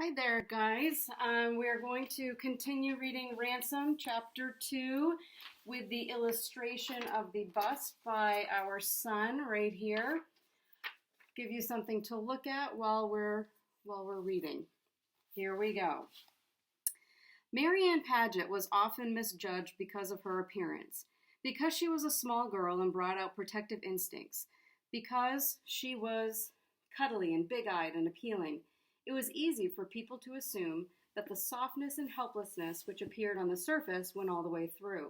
Hi there, guys. We're going to continue reading Ransom Chapter 2 with the illustration of the bust by our son right here. Give you something to look at while we're reading. Here we go. Mary Ann Paget was often misjudged because of her appearance, because she was a small girl and brought out protective instincts, because she was cuddly and big-eyed and appealing. It was easy for people to assume that the softness and helplessness which appeared on the surface went all the way through.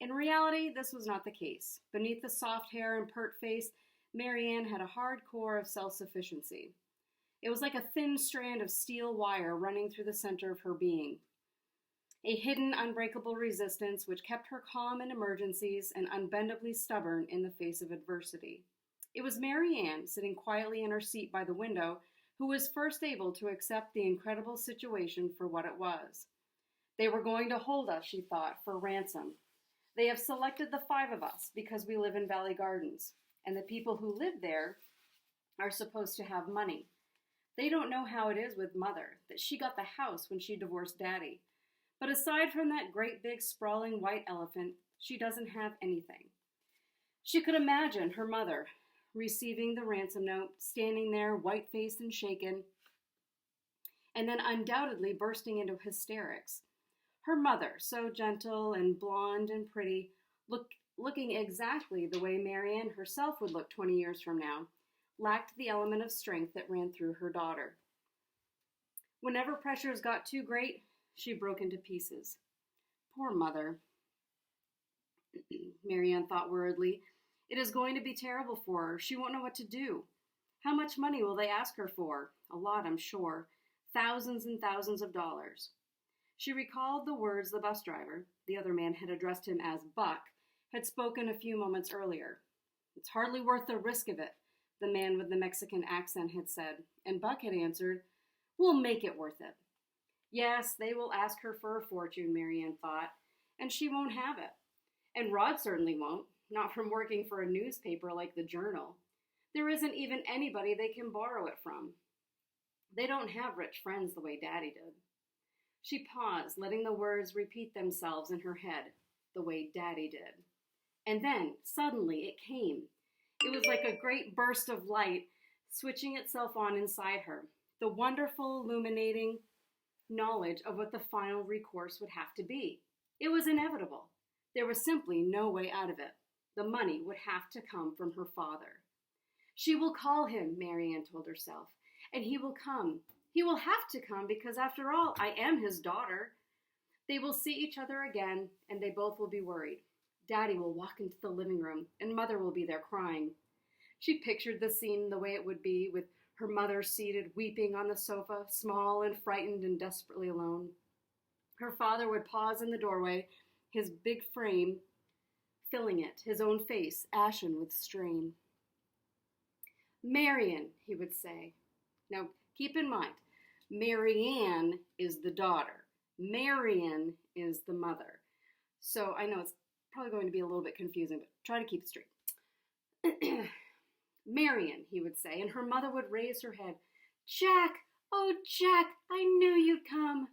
In reality, this was not the case. Beneath the soft hair and pert face, Mary Ann had a hard core of self-sufficiency. It was like a thin strand of steel wire running through the center of her being. A hidden, unbreakable resistance which kept her calm in emergencies and unbendably stubborn in the face of adversity. It was Mary Ann, sitting quietly in her seat by the window, who was first able to accept the incredible situation for what it was. They were going to hold us, she thought, for ransom. They have selected the 5 of us because we live in Valley Gardens, and the people who live there are supposed to have money. They don't know how it is with Mother, that she got the house when she divorced Daddy. But aside from that great big sprawling white elephant, she doesn't have anything. She could imagine her mother receiving the ransom note, standing there, white-faced and shaken, and then undoubtedly bursting into hysterics. Her mother, so gentle and blonde and pretty, looking exactly the way Mary Ann herself would look 20 years from now, lacked the element of strength that ran through her daughter. Whenever pressures got too great, she broke into pieces. Poor Mother, Mary Ann thought worriedly. It is going to be terrible for her. She won't know what to do. How much money will they ask her for? A lot, I'm sure. Thousands and thousands of dollars. She recalled the words the bus driver, the other man had addressed him as Buck, had spoken a few moments earlier. It's hardly worth the risk of it, the man with the Mexican accent had said, and Buck had answered, We'll make it worth it. Yes, they will ask her for a fortune, Mary Ann thought, and she won't have it. And Rod certainly won't. Not from working for a newspaper like the Journal. There isn't even anybody they can borrow it from. They don't have rich friends the way Daddy did. She paused, letting the words repeat themselves in her head, the way Daddy did. And then, suddenly, it came. It was like a great burst of light switching itself on inside her, the wonderful, illuminating knowledge of what the final recourse would have to be. It was inevitable. There was simply no way out of it. The money would have to come from her father. She will call him, Mary Ann told herself, and he will come. He will have to come because, after all, I am his daughter. They will see each other again, and they both will be worried. Daddy will walk into the living room, and Mother will be there crying. She pictured the scene the way it would be, with her mother seated weeping on the sofa, small and frightened and desperately alone. Her father would pause in the doorway, his big frame filling it, his own face ashen with strain. Marian, he would say. Now, keep in mind, Mary Ann is the daughter. Marian is the mother. So I know it's probably going to be a little bit confusing, but try to keep it straight. Marian, he would say, and her mother would raise her head. Jack! Oh, Jack, I knew you'd come.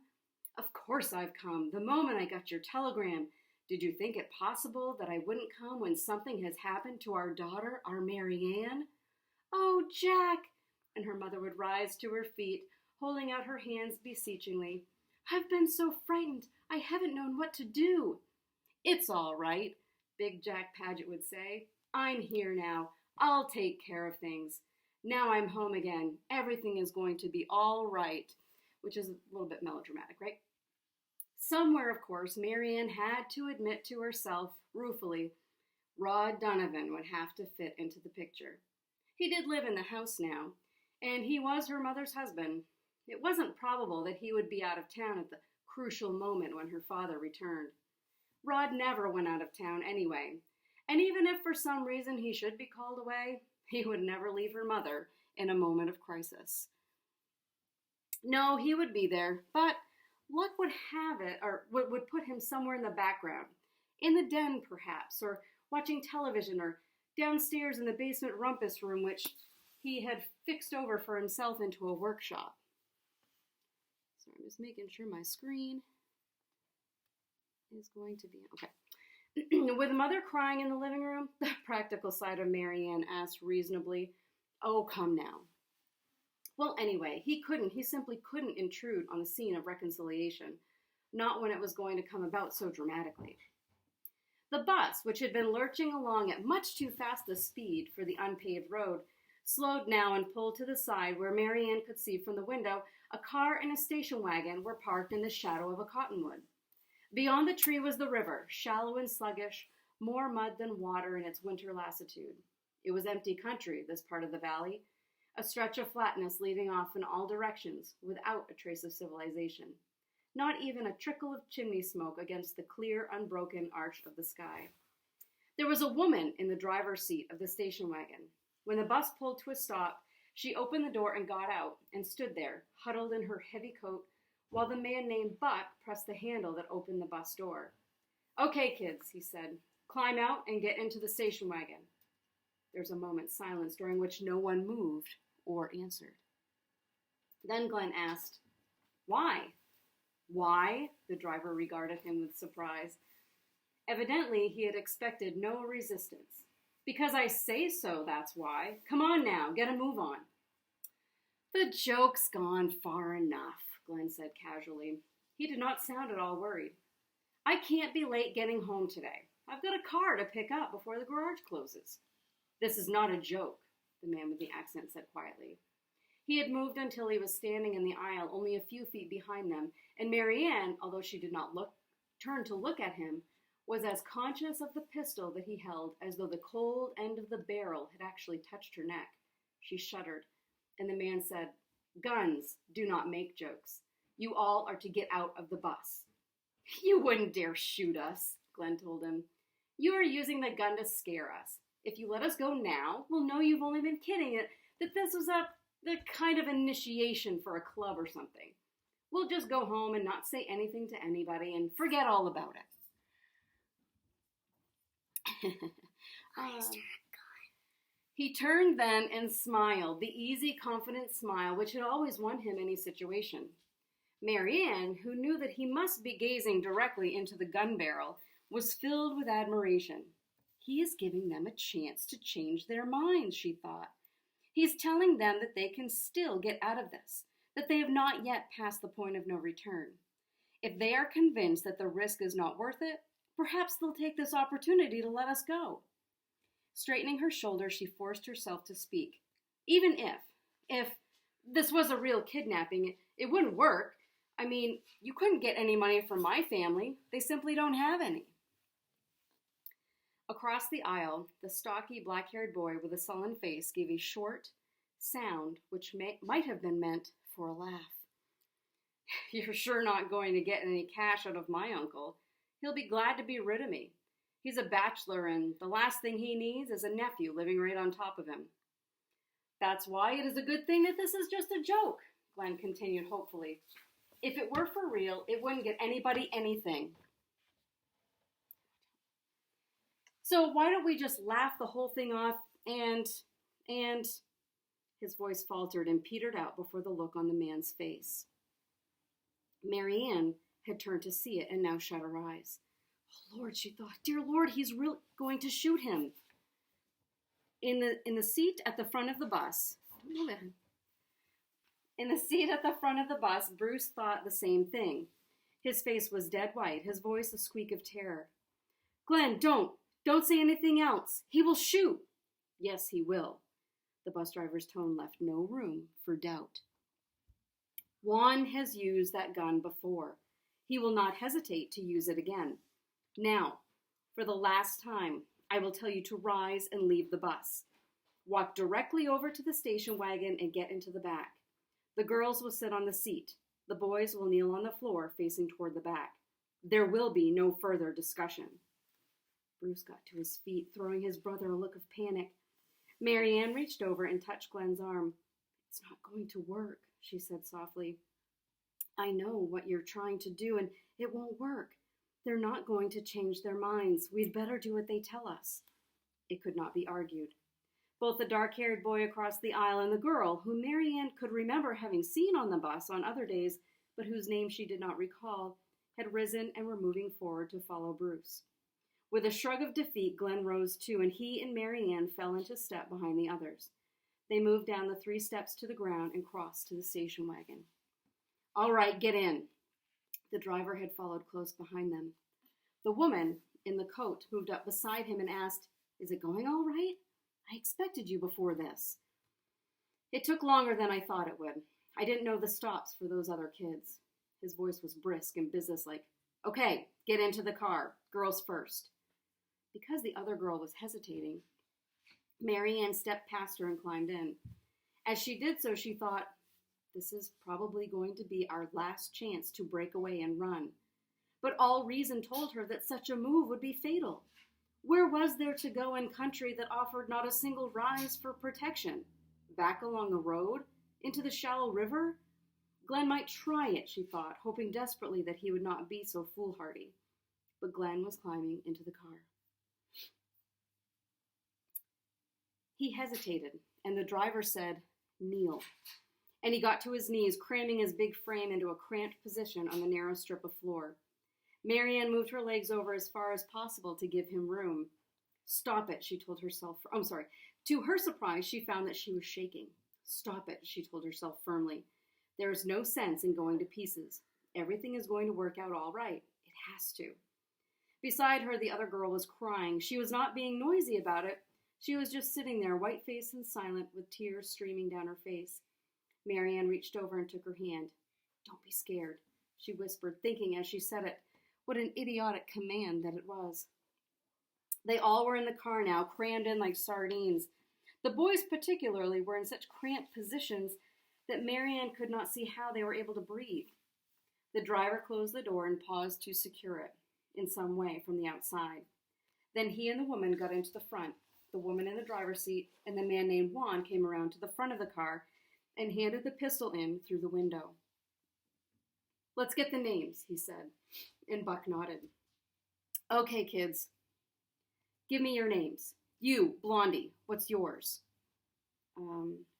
Of course I've come, the moment I got your telegram. Did you think it possible that I wouldn't come when something has happened to our daughter, our Mary Ann? Oh, Jack! And her mother would rise to her feet, holding out her hands beseechingly. I've been so frightened, I haven't known what to do. It's all right, Big Jack Paget would say. I'm here now. I'll take care of things. Now I'm home again. Everything is going to be all right, which is a little bit melodramatic, right? Somewhere, of course, Mary Ann had to admit to herself, ruefully, Rod Donovan would have to fit into the picture. He did live in the house now, and he was her mother's husband. It wasn't probable that he would be out of town at the crucial moment when her father returned. Rod never went out of town anyway, and even if for some reason he should be called away, he would never leave her mother in a moment of crisis. No, he would be there, but luck would have it, or would put him somewhere in the background, in the den perhaps, or watching television, or downstairs in the basement rumpus room which he had fixed over for himself into a workshop. Sorry, I'm just making sure my screen is going to be, okay. With Mother crying in the living room, the practical side of Mary Ann asked reasonably, "Oh, come now." Well, anyway, he simply couldn't intrude on the scene of reconciliation, not when it was going to come about so dramatically. The bus, which had been lurching along at much too fast a speed for the unpaved road, slowed now and pulled to the side where Mary Ann could see from the window a car and a station wagon were parked in the shadow of a cottonwood. Beyond the tree was the river, shallow and sluggish, more mud than water in its winter lassitude. It was empty country, this part of the valley, a stretch of flatness leading off in all directions, without a trace of civilization. Not even a trickle of chimney smoke against the clear, unbroken arch of the sky. There was a woman in the driver's seat of the station wagon. When the bus pulled to a stop, she opened the door and got out, and stood there, huddled in her heavy coat, while the man named Buck pressed the handle that opened the bus door. "Okay, kids," he said, "climb out and get into the station wagon." There was a moment's silence during which no one moved or answered. Then Glenn asked, "Why?" "Why?" The driver regarded him with surprise. Evidently, he had expected no resistance. "Because I say so, that's why. Come on now, get a move on." "The joke's gone far enough," Glenn said casually. He did not sound at all worried. "I can't be late getting home today. I've got a car to pick up before the garage closes." "This is not a joke," the man with the accent said quietly. He had moved until he was standing in the aisle only a few feet behind them, and Mary Ann, although she did not turn to look at him, was as conscious of the pistol that he held as though the cold end of the barrel had actually touched her neck. She shuddered, and the man said, "Guns do not make jokes. You all are to get out of the bus." "You wouldn't dare shoot us," Glenn told him. "You are using the gun to scare us. If you let us go now, we'll know you've only been kidding it, that this was the kind of initiation for a club or something. We'll just go home and not say anything to anybody and forget all about it." He turned then and smiled, the easy, confident smile which had always won him any situation. Mary Ann, who knew that he must be gazing directly into the gun barrel, was filled with admiration. He is giving them a chance to change their minds, she thought. He's telling them that they can still get out of this, that they have not yet passed the point of no return. If they are convinced that the risk is not worth it, perhaps they'll take this opportunity to let us go. Straightening her shoulders, she forced herself to speak. "Even if this was a real kidnapping, it wouldn't work. I mean, you couldn't get any money from my family. They simply don't have any." Across the aisle, the stocky, black-haired boy with a sullen face gave a short sound which might have been meant for a laugh. "You're sure not going to get any cash out of my uncle. He'll be glad to be rid of me. He's a bachelor, and the last thing he needs is a nephew living right on top of him." "That's why it is a good thing that this is just a joke," Glenn continued hopefully. "If it were for real, it wouldn't get anybody anything. So why don't we just laugh the whole thing off and... His voice faltered and petered out before the look on the man's face. Mary Ann had turned to see it and now shut her eyes. "Oh, Lord," she thought. "Dear Lord, he's really going to shoot him." In the seat at the front of the bus, Bruce thought the same thing. His face was dead white, his voice a squeak of terror. "Glenn, don't say anything else. He will shoot." "Yes, he will." The bus driver's tone left no room for doubt. "Juan has used that gun before. He will not hesitate to use it again. Now, for the last time, I will tell you to rise and leave the bus. Walk directly over to the station wagon and get into the back. The girls will sit on the seat. The boys will kneel on the floor facing toward the back. There will be no further discussion." Bruce got to his feet, throwing his brother a look of panic. Mary Ann reached over and touched Glenn's arm. "It's not going to work," she said softly. "I know what you're trying to do, and it won't work. They're not going to change their minds. We'd better do what they tell us." It could not be argued. Both the dark-haired boy across the aisle and the girl, whom Mary Ann could remember having seen on the bus on other days, but whose name she did not recall, had risen and were moving forward to follow Bruce. With a shrug of defeat, Glenn rose too, and he and Mary Ann fell into step behind the others. They moved down the 3 steps to the ground and crossed to the station wagon. "All right, get in." The driver had followed close behind them. The woman in the coat moved up beside him and asked, "Is it going all right? I expected you before this." "It took longer than I thought it would. I didn't know the stops for those other kids." His voice was brisk and businesslike. "Okay, get into the car. Girls first." Because the other girl was hesitating, Mary Ann stepped past her and climbed in. As she did so, she thought, this is probably going to be our last chance to break away and run. But all reason told her that such a move would be fatal. Where was there to go in country that offered not a single rise for protection? Back along a road? Into the shallow river? Glenn might try it, she thought, hoping desperately that he would not be so foolhardy. But Glenn was climbing into the car. He hesitated, and the driver said, "Kneel." And he got to his knees, cramming his big frame into a cramped position on the narrow strip of floor. Mary Ann moved her legs over as far as possible to give him room. "Stop it," she told herself. To her surprise, she found that she was shaking. "Stop it," she told herself firmly. "There is no sense in going to pieces. Everything is going to work out all right. It has to." Beside her, the other girl was crying. She was not being noisy about it. She was just sitting there, white-faced and silent, with tears streaming down her face. Mary Ann reached over and took her hand. "Don't be scared," she whispered, thinking as she said it, what an idiotic command that it was. They all were in the car now, crammed in like sardines. The boys particularly were in such cramped positions that Mary Ann could not see how they were able to breathe. The driver closed the door and paused to secure it in some way from the outside. Then he and the woman got into the front, the woman in the driver's seat, and the man named Juan came around to the front of the car and handed the pistol in through the window. "Let's get the names," he said, and Buck nodded. "Okay, kids. Give me your names. You, Blondie, what's yours?"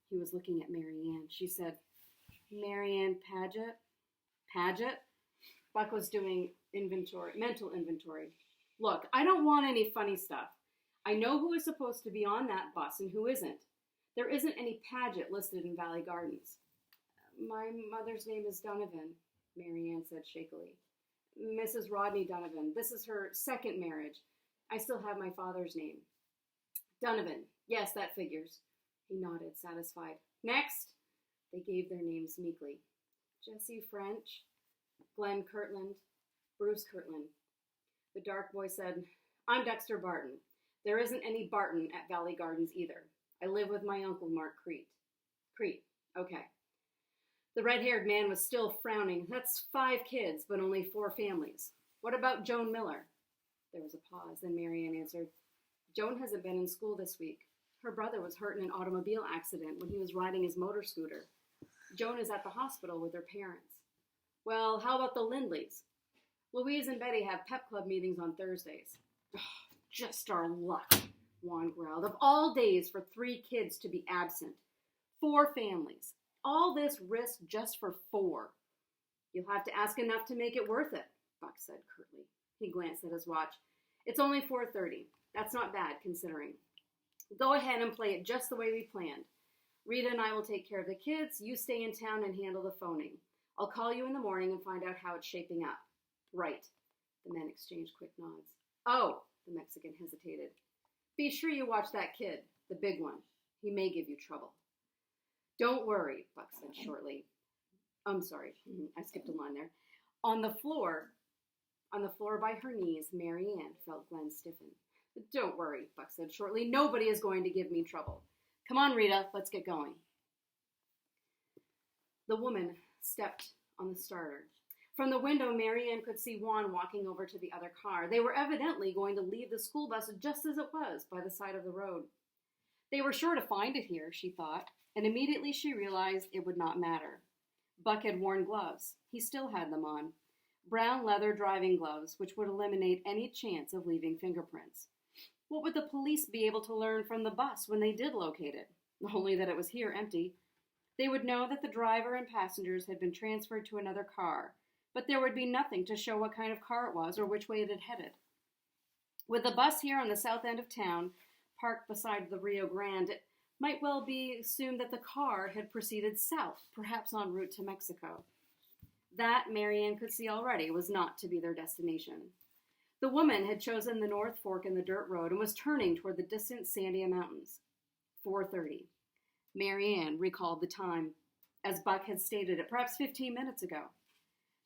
He was looking at Mary Ann. She said, "Mary Ann Paget." "Paget?" Buck was doing mental inventory. "Look, I don't want any funny stuff. I know who is supposed to be on that bus and who isn't. There isn't any Paget listed in Valley Gardens." "My mother's name is Donovan," Mary Ann said shakily. "Mrs. Rodney Donovan. This is her second marriage. I still have my father's name." "Donovan. Yes, that figures." He nodded, satisfied. "Next." They gave their names meekly. "Jesse French, Glenn Kirtland, Bruce Kirtland." The dark boy said, "I'm Dexter Barton. There isn't any Barton at Valley Gardens either. I live with my uncle, Mark Crete." "Crete, okay." The red-haired man was still frowning. "That's 5 kids, but only 4 families. What about Joan Miller?" There was a pause, then Mary Ann answered, "Joan hasn't been in school this week. Her brother was hurt in an automobile accident when he was riding his motor scooter. Joan is at the hospital with her parents." "Well, how about the Lindleys?" "Louise and Betty have pep club meetings on Thursdays." "Oh, just our luck," Juan growled. "Of all days for 3 kids to be absent. 4 families. All this risk just for 4. "You'll have to ask enough to make it worth it," Buck said curtly. He glanced at his watch. "It's only 4:30. That's not bad, considering. Go ahead and play it just the way we planned. Rita and I will take care of the kids. You stay in town and handle the phoning. I'll call you in the morning and find out how it's shaping up." "Right." The men exchanged quick nods. "Oh," the Mexican hesitated. "Be sure you watch that kid, the big one. He may give you trouble." "Don't worry," Buck said shortly. I'm sorry, I skipped a line there. On the floor by her knees, Mary Ann felt Glenn stiffen. "Don't worry," Buck said shortly. "Nobody is going to give me trouble. Come on, Rita, let's get going." The woman stepped on the starter. From the window, Mary Ann could see Juan walking over to the other car. They were evidently going to leave the school bus just as it was, by the side of the road. They were sure to find it here, she thought, and immediately she realized it would not matter. Buck had worn gloves. He still had them on. Brown leather driving gloves, which would eliminate any chance of leaving fingerprints. What would the police be able to learn from the bus when they did locate it? Only that it was here empty. They would know that the driver and passengers had been transferred to another car, but there would be nothing to show what kind of car it was or which way it had headed. With the bus here on the south end of town, parked beside the Rio Grande, it might well be assumed that the car had proceeded south, perhaps en route to Mexico. That, Marianne could see already, was not to be their destination. The woman had chosen the North Fork in the dirt road and was turning toward the distant Sandia Mountains. 4:30. Marianne recalled the time, as Buck had stated it perhaps 15 minutes ago.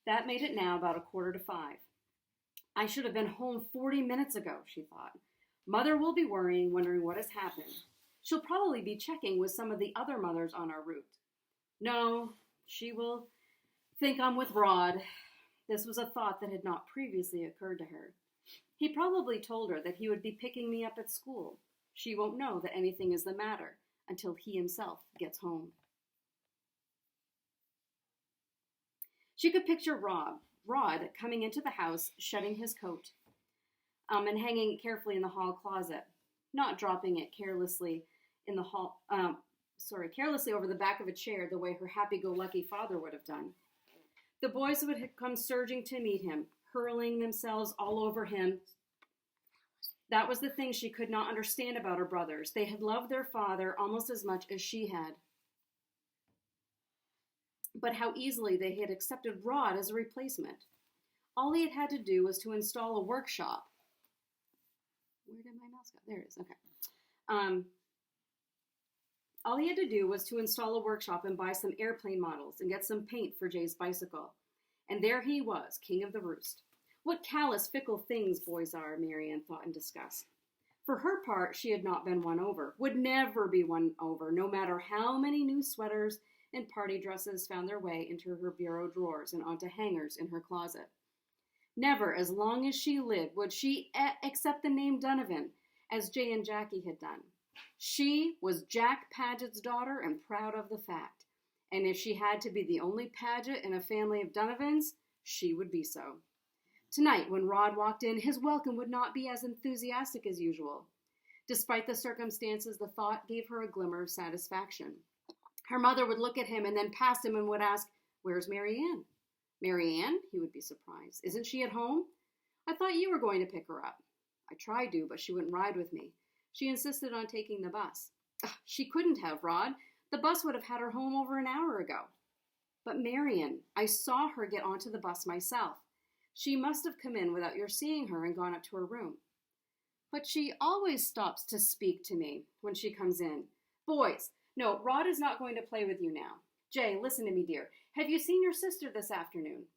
That made it now about 4:45. I should have been home 40 minutes ago, she thought. Mother will be worrying, wondering what has happened. She'll probably be checking with some of the other mothers on our route. No, she will think I'm with Rod. This was a thought that had not previously occurred to her. He probably told her that he would be picking me up at school. She won't know that anything is the matter until he himself gets home. She could picture Rod coming into the house, shutting his coat, and hanging it carefully in the hall closet, not dropping it carelessly in the hall, carelessly over the back of a chair the way her happy-go-lucky father would have done. The boys would have come surging to meet him, hurling themselves all over him. That was the thing she could not understand about her brothers. They had loved their father almost as much as she had. But how easily they had accepted Rod as a replacement. All he had had to do was to install a workshop. Where did my mouse go? There it is. Okay. All he had to do was to install a workshop and buy some airplane models and get some paint for Jay's bicycle. And there he was, king of the roost. What callous, fickle things boys are, Marianne thought in disgust. For her part, she had not been won over, would never be won over, no matter how many new sweaters and party dresses found their way into her bureau drawers and onto hangers in her closet. Never, as long as she lived, would she accept the name Donovan, as Jay and Jackie had done. She was Jack Paget's daughter and proud of the fact. And if she had to be the only Paget in a family of Donovans, she would be so. Tonight, when Rod walked in, his welcome would not be as enthusiastic as usual. Despite the circumstances, the thought gave her a glimmer of satisfaction. Her mother would look at him and then past him and would ask, "Where's Marianne?" "Marianne?" He would be surprised. "Isn't she at home? I thought you were going to pick her up." "I tried to, but she wouldn't ride with me. She insisted on taking the bus." "She couldn't have, Rod. The bus would have had her home over an hour ago." "But Marian, I saw her get onto the bus myself. She must have come in without your seeing her and gone up to her room." "But she always stops to speak to me when she comes in. Boys, no, Rod is not going to play with you now. Jay, listen to me, dear. Have you seen your sister this afternoon?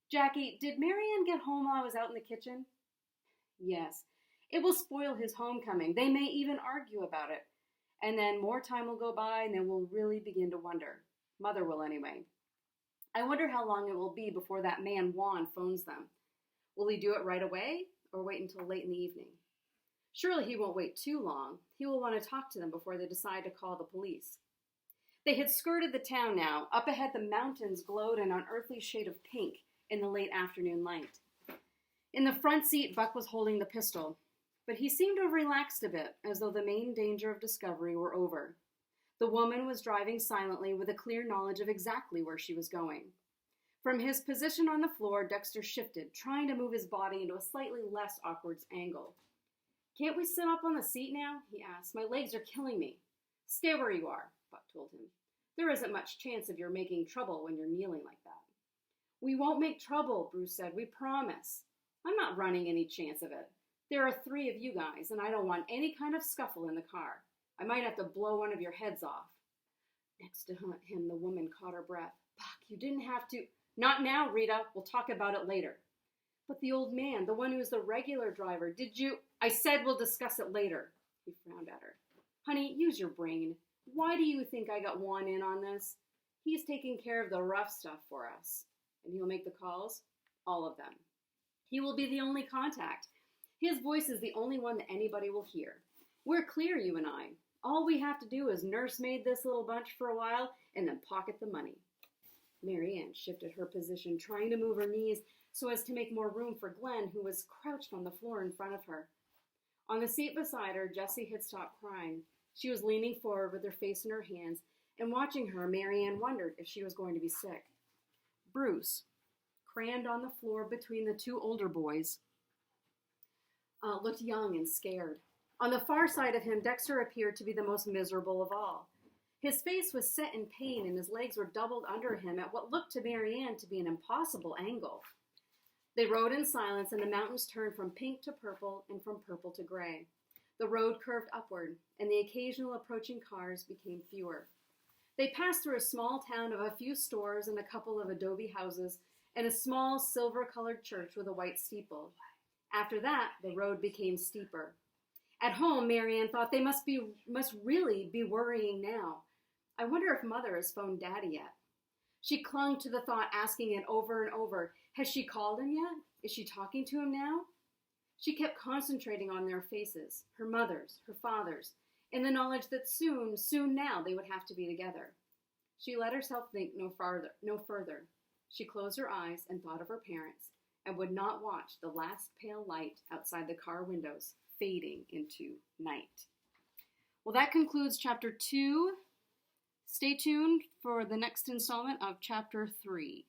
Jackie, did Marianne get home while I was out in the kitchen?" "Yes. It will spoil his homecoming. They may even argue about it. And then more time will go by, and then we'll really begin to wonder. Mother will, anyway. I wonder how long it will be before that man Juan phones them. Will he do it right away, or wait until late in the evening? Surely he won't wait too long. He will want to talk to them before they decide to call the police." They had skirted the town now. Up ahead, the mountains glowed an unearthly shade of pink in the late afternoon light. In the front seat, Buck was holding the pistol, but he seemed to have relaxed a bit, as though the main danger of discovery were over. The woman was driving silently with a clear knowledge of exactly where she was going. From his position on the floor, Dexter shifted, trying to move his body into a slightly less awkward angle. "Can't we sit up on the seat now?" he asked. "My legs are killing me." "Stay where you are," Buck told him. "There isn't much chance of your making trouble when you're kneeling like that." "We won't make trouble," Bruce said. "We promise." "I'm not running any chance of it. There are 3 of you guys, and I don't want any kind of scuffle in the car. I might have to blow one of your heads off." Next to him, the woman caught her breath. "Buck, you didn't have to—" "Not now, Rita. We'll talk about it later." "But the old man, the one who's the regular driver, did you—" "I said we'll discuss it later." He frowned at her. "Honey, use your brain. Why do you think I got Juan in on this? He's taking care of the rough stuff for us. And he'll make the calls? All of them. He will be the only contact. His voice is the only one that anybody will hear. We're clear, you and I. All we have to do is nursemaid this little bunch for a while and then pocket the money." Marianne shifted her position, trying to move her knees so as to make more room for Glenn, who was crouched on the floor in front of her. On the seat beside her, Jessie had stopped crying. She was leaning forward with her face in her hands, In watching her, Marianne wondered if she was going to be sick. Bruce, crammed on the floor between the two older boys, looked young and scared. On the far side of him, Dexter appeared to be the most miserable of all. His face was set in pain, and his legs were doubled under him at what looked to Marianne to be an impossible angle. They rode in silence, and the mountains turned from pink to purple and from purple to gray. The road curved upward, and the occasional approaching cars became fewer. They passed through a small town of a few stores and a couple of adobe houses and a small silver-colored church with a white steeple. After that, the road became steeper. At home, Marianne thought they must really be worrying now. I wonder if Mother has phoned Daddy yet. She clung to the thought, asking it over and over. Has she called him yet? Is she talking to him now? She kept concentrating on their faces, her mother's, her father's, in the knowledge that soon now, they would have to be together. She let herself think no further. She closed her eyes and thought of her parents, and would not watch the last pale light outside the car windows fading into night. Well, that concludes chapter 2. Stay tuned for the next installment of chapter 3.